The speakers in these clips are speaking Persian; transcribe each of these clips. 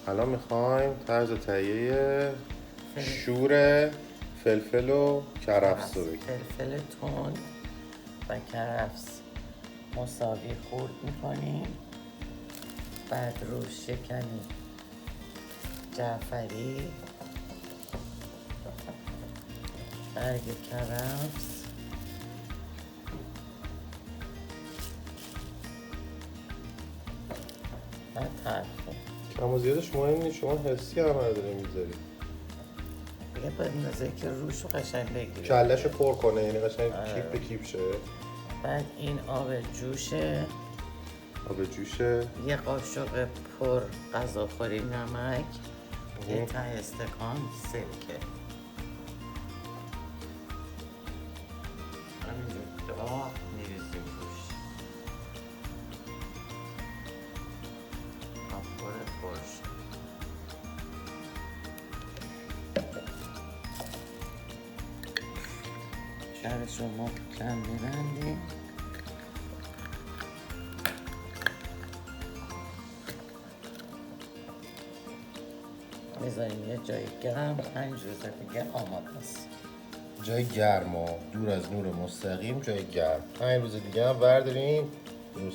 الان میخوایم طرز تهیه شور فلفل و کرفس رو بگیم. فلفل تند و کرفس مساوی خورد میکنیم. بعد روش شکنی جعفری، برگ کرفس، و ترخه. کم و زیادش مهم نیست، شما حسی همه رو داره میذاری. دیگه به اندازه که روش رو قشنگ بگیره، کله‌شو پر کنه، یعنی قشنگ کیپ به کیپ شه. بعد این آب جوشه، آب جوشه، یه قاشق پر غذاخوری نمک، یه ته استکان سرکه. همینجور داغ میریزیم روش. آبخور ترش. شرش رو محکم میبندیم. میذاریم یه جای گرم. 5 روز دیگه آماده است. جای گرم و دور از نور مستقیم، جای گرم. 5 روز دیگه هم برداریم روش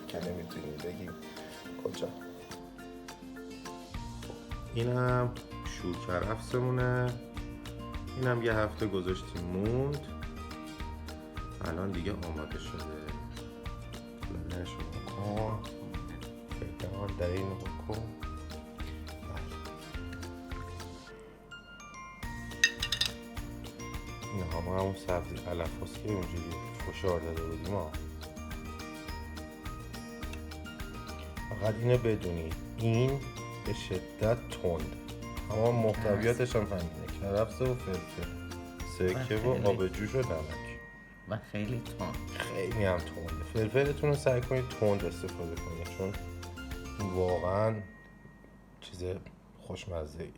که نمیتونیم بگیم کجا. اینم شور کرفسمونه. اینم یه هفته گذاشتیم موند، الان دیگه آماده شده. بلندش رو بکن، فکران در این رو بکن. این همون سبزی علف هست که اینجوری فشار داده بودیم ها. فقط اینو بدونید این به شدت تند، اما محتویاتش هم همینه: کرفس و فلفل، سرکه و آب جوش و نمک. و خیلی تند. خیلی هم تنده. فلفلتون رو سعی کنید تند استفاده کنید، چون واقعا چیز خوشمزه ایه.